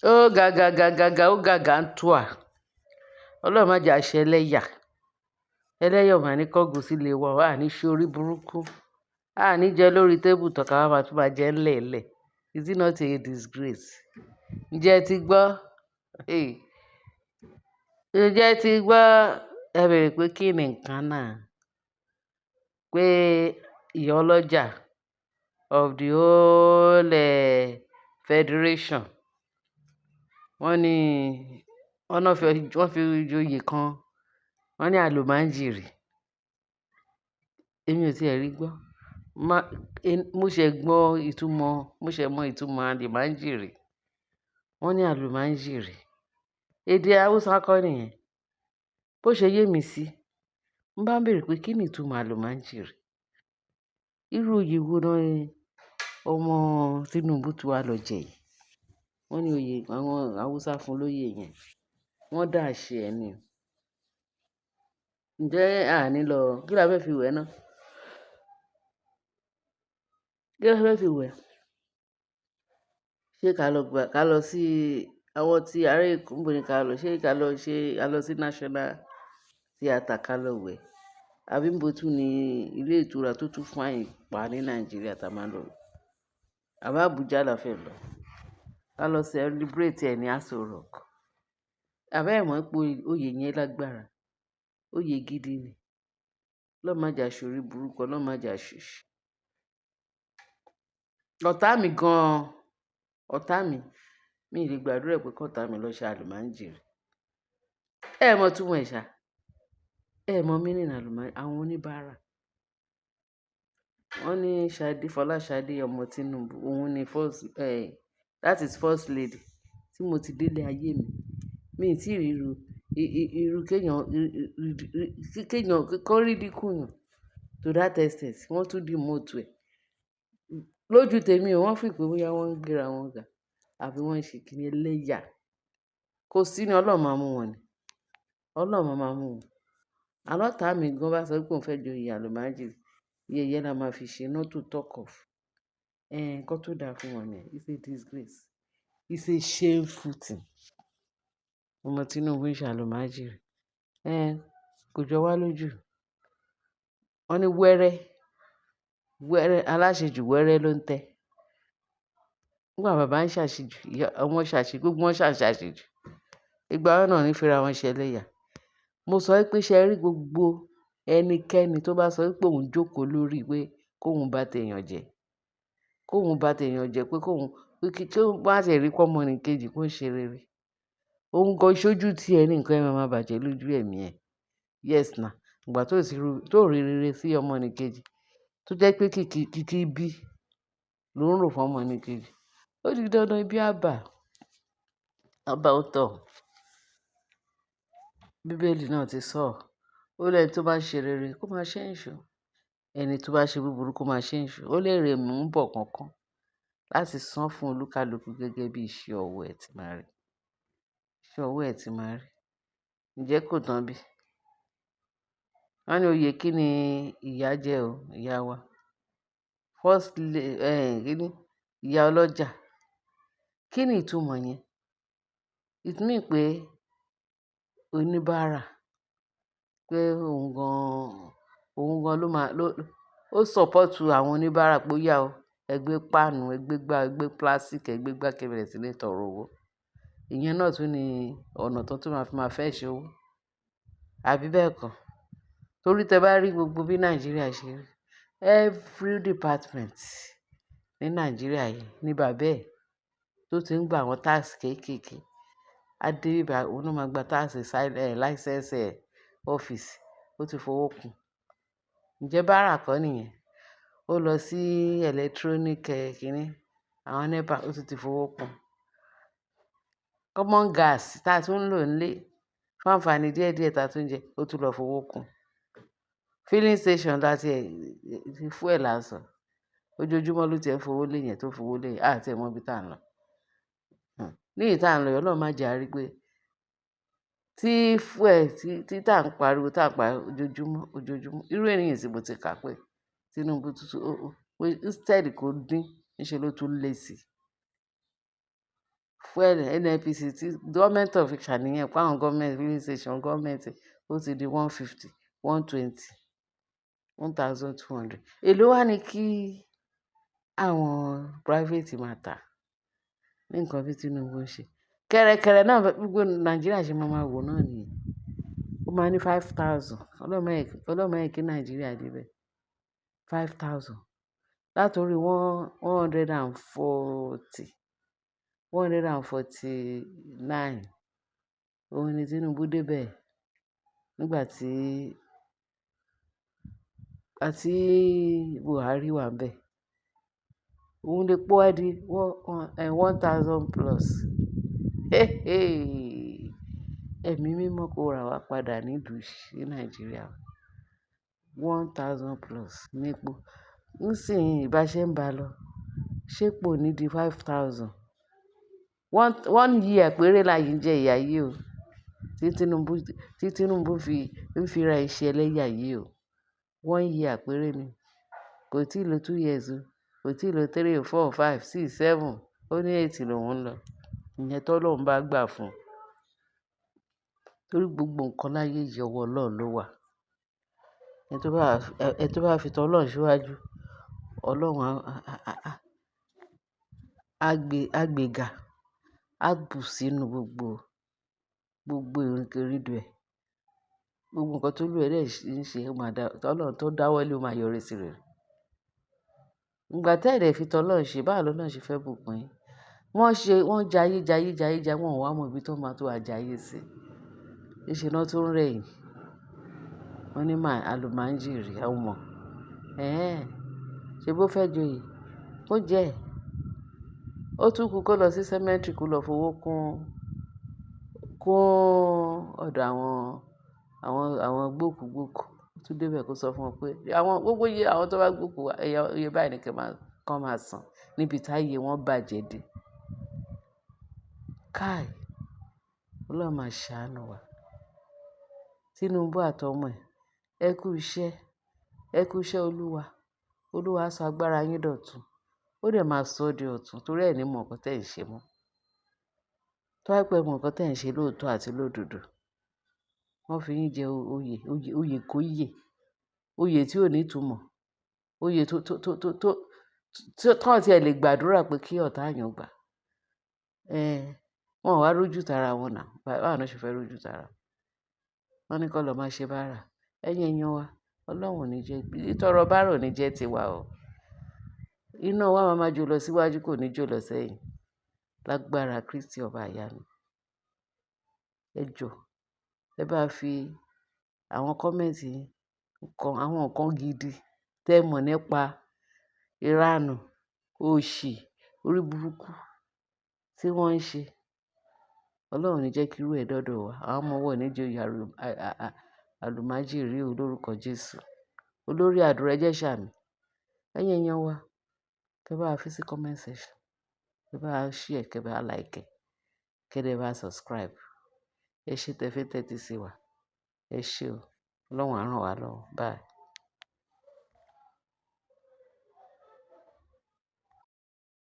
ó gàgàgàgàgà ó gàgà ń tú à. Ọlọ́run má jẹ́ àṣẹ ẹlẹ́yà. Ẹlẹ́yà ò mà ní kọ́gùn sílé wa, à ní ṣe orí burúkú. À ní jẹ lórí tébù tán ká wá máa tún máa jẹ ńlẹ̀ẹ́lẹ̀. Is it not a disgrace? Ǹjẹ́ ẹ ti gbọ́? Ǹjẹ́ ẹ ti gbọ́? Ẹ bèrè pé kí ni nǹkan náà? Pé ìyá ọlọ́jà of the whole federation wọ́n ní wọ́n fi joyè kan, wọ́n ní Alumojeri. Èmi ò tiẹ̀ rí gbọ́. Mo ṣẹ̀ mọ ìtumọ̀ Alumojeri. Wọ́n ní Alumojeri. Èdè Haúsá kọ́ nìyẹn. Bó ṣe yé mi sí, mo bá ń bèrè pé kí ni ìtumọ̀ Alumojeri? Irú oyè wo ni ọmọ Tinubu tí wá lọ jẹ yìí? Wọ́n ní oyè àwọn Haúsá fún lóyè yẹn. Wọ́n dá àṣẹ ẹ̀ ni. Ǹjẹ́ àní lọ kí la fẹ́ fi wẹ̀ ná? Kí la fẹ́ fi wẹ̀? Ṣé ká lọ sí àwọn tí ará Èkó ń bọ̀ ní ká lọ? Ṣé ká lọ sí National Theatre ká lọ wẹ̀? Àbí níbo tún ni ilé ìtura tó tún fine pa ní Nàìjíríà tá a máa lọ? Àbí Abuja la fẹ́ lọ? Ká lọ celebrate ẹ̀ ní Aso Rock. Àbẹ́ ẹ̀ mọ̀ pé oyè yẹn lágbára. Oyè gidi ni. Ọlọ́run má jẹ́ a ṣorí burúkú, Ọlọ́run má jẹ́ a ṣìṣe. Ọ̀tá mi gan-an, ọ̀tá mi, mi ò lè gbàdúrà pé kọ́tá mi lọ ṣe Alumojeri. Ẹ mọ̀ túmọ̀ ẹ̀ ṣá. Ẹ mọ̀ meaning Alumojeri, àwọn oníbàárà. Wọ́n ní Folashade ọmọ Tinubu, òun ni that is first lady tí mo ti délé ayé mi. Mi ì tí rí irú kéèyàn kó ridicule to that extent. Wọ́n tún demote ẹ̀. Lójú tèmi o, wọ́n fi pé bóyá wọ́n ń gbéra wọn ga àbí wọ́n ń ṣe kíni ẹlẹ́yà. Kò sí ni Ọlọ́run máa mú wọn ni. Ọlọ́run máa mú wọn. Àlọ́ ọ̀tá mi gan bá sọ pé òun fẹ́ joyè Alumojeri, yẹ̀yẹ́ la máa fi ṣe, not to talk of. Nǹkan tó dáa fún wọn ni. It's a disgrace. It's a shameful thing. Ọmọ Tinubu ń ṣe Alumojeri. Kò jọ wá lójú. Wọ́n ní wẹ́rẹ́ aláṣejù wẹ́rẹ́ ló ń tẹ́. Nígbà bàbá ń ṣàṣejù, ọmọ ṣàṣejù, gbogbo wọn ṣàṣejù. Ìgbà wọn náà ní fẹ́ra wọn ṣe ẹlẹ́yà. Mo sọ pé ṣe rí gbogbo ẹnikẹ́ni tó bá sọ pé òun jókòó lórí pé kóun bá tèèyàn jẹ pé kí ó bá ti rí pọ́mọ ní kejì kó ṣe rere. Òun gan ṣojú tí ẹ ní nǹkan ẹ máa bàjẹ́ lójú ẹ̀mí ẹ̀. Yes na. Ìgbà tó rí rere sí ọmọ ní kejì tó jẹ́ pé kìkì bí ló ń rò fún ọmọ ní kejì. Ó di dandan ibi àbá ó tọ̀. Bíbélì náà ti sọ. Ó lẹ́ni tó bá ṣe rere kó máa ṣe ìṣó. Ẹni tó bá ṣe búburú kó máa ṣe ìṣó. Ó lè rè mú bọ̀ kankan láti san fún olúkálùkù gẹ́gẹ́ bí iṣẹ́ ọwọ́ ẹ̀ ti máa rí. Iṣẹ́ ọwọ́ ẹ̀ ti máa rí. Ǹjẹ́ kò tán bí? Wọ́n ní oyè kí ni ìyá jẹ́ o, ìyá wa? Kíni? Ìyá ọlọ́jà. Kí ni ìtumọ̀ yẹn? It mean pé oníbàárà, pé òun gan ó support àwọn oníbàárà pé ó yá o, ẹ gbé páànù, ẹ gbé gbá, ẹ gbé plastic, ẹ gbé gbá kẹ́bẹ̀rẹ̀ sí ní tọrọ owó. Ìyẹn náà tún ni ọ̀nà tó tún máa fẹ́ ṣe owó. Àbí bẹ́ẹ̀ kọ́? Torí tẹ bá rí gbogbo bí Nàìjíríà ṣe rí, every department ní Nàìjíríà yìí ní bàbá ẹ̀ tó ti ń gba àwọn tax kéékèèké. Adé bíbá òun náà máa gba tax license ọ́fíìsì, ó ti fowó kún. Ǹjẹ́ bàárà kọ́ nìyẹn? Ó lọ sí electronic kíní, àwọn NEPA ó ti fowó kún. Common gas tá a tún ń lò nílé fún àǹfààní díẹ̀díẹ̀ tá a tún jẹ, ó tún lọ fowó kún. Filling station láti fuel lásán. Ojoojúmọ́ ló ti ẹ̀ fowó lé yẹn tó fowó lé yẹn. Àti ẹ̀ mọ̀ bí tá à ń lọ. Ní èyí tá à ń lọ, Ọlọ́run má jẹ́ a rí pé tí fuel tí tá à ń pariwo ojoojúmọ́. Irú ènìyàn tí mo ti kà pé Tinubu instead kó dín, níṣe ló tún lé sí. fuel NNPC tí government of ìṣàníyàn pa àwọn government filling station government ó ti di 150 120 1200. Èló wá ní kí àwọn private máa tà ní nǹkan tí Tinubu ń ṣe kẹ̀rẹ̀kẹ̀rẹ̀ náà gbogbo Nàìjíríà ṣe máa wò náà nìyẹn. Ó máa ní 5000 ọlọ́mọ ẹ̀ kí Nàìjíríà débẹ̀ 5000 látòrí 149 òun ni Tinubu débẹ̀ nígbà tí àti Buhari wà ńbẹ̀. Òun lè pọ́ ẹ́ di 1000 plus. Ẹ̀mí mímọ́ kó rà wá padà nílùú ní Nàìjíríà 1000 plus nípò. Nísìnyí bá ṣe ń bá lọ ṣépò ní di 5000 one year péré láyé ń jẹ ìyà yìí o tí Tinubu ń fi ra iṣẹ́ ẹlẹ́yà yìí o 1 year péré ni kò tí ì lo 2 years o kò tí ì lo 3 4 5 6 7 ó ní 8 lòun ń lọ ìyẹn tọ́lọ́run bá gbà fún un torí gbogbo nǹkan láyé yìí ọwọ́ Ọlọ́run ló wà ẹ tó bá fi tọ́lọ́run síwájú Ọlọ́run á gbéga á bù sínú gbogbo ìrìnkèrindò ẹ̀ gbogbo nǹkan tó lù ẹ́ dẹ̀ ń ṣe Ọlọ́run tó dáwọ́lé ó máa yọrí sí rere. Ìgbà tẹ́ ẹ̀ dẹ̀ fi tọ́lọ́run ṣe báwo lọ́lọ́run ṣe fẹ́ bùkún yín wọ́n jayé wọn ò wá mọ ibi tó máa tó àjayé sí níṣe náà tó ń rẹ̀yìn wọ́n ní Alumojeri ọmọ ṣe bó fẹ́ joyè ó jẹ́ ẹ̀ ó tún kú kó lọ sí cemetery kó lọ fowó kún ọ̀dọ̀ àwọn gbókùgbókù ó tún débẹ̀ kó sọ fún wọn pé gbogbo iye àwọn tó bá gbókù iye báyìí ni kán máa san níbi táyé wọn bàjẹ́ dé. Káì Ọlọ́run máa ṣàánú wa Tinubu àtọmọ ẹ kú iṣẹ́ Olúwa á sọ agbára yín dọ̀tun ó dẹ̀ máa sọ ọ́ di ọ̀tun torí ẹ̀ ní mọ̀ nǹkan tẹ́ ẹ̀ ń ṣe mọ́ tó bá pẹ́ mọ̀ nǹkan tẹ́ ẹ̀ ń ṣe lóòótọ́ àti lódodo wọ́n fi yín jẹ oyè kóyè oyè tí ò ní ìtumọ̀ oyè tán tí ẹ lè gbàdúrà pé kí ọ̀tá yàn gbà wọn ò wá rójú tara wọn náà báwo ni wọ́n ṣe fẹ́ rójú tara wọn ní kó lọ máa ṣe báárà ẹ̀yin èèyàn wa Ọlọ́run ò ní jẹ́ ìtọrọ báárà ò ní jẹ́ tiwa o iná wa máa jó lọ síwájú kò ní jó lọ sẹ́yìn lágbára Kristi ọba ìyanu ẹ jọ̀ọ́ ẹ bá fi àwọn kọ́mẹ̀ntì àwọn nǹkan gidi tẹ́ mọ̀ nípa ìranù òṣì orí burúkú tí wọ́n ń ṣe Ọlọ́run ò ní jẹ́ kí irú ẹ̀ dọ́dọ̀ wa àwọn ọmọ wa ò ní joyè Alumojeri o lórúkọ Jésù olórí àdúrà ẹ jẹ́ ṣàmì ẹ̀yin èèyàn wa kẹ́ bá wa fi sí comment section kẹ́ bá wa share kẹ́ bá wa like kẹ́ dẹ̀ bá wa subscribe ẹ ṣé tẹ́ fi tẹ́tí sí wa ẹ ṣé o Ọlọ́run á ràn wá lọ́wọ́ bye.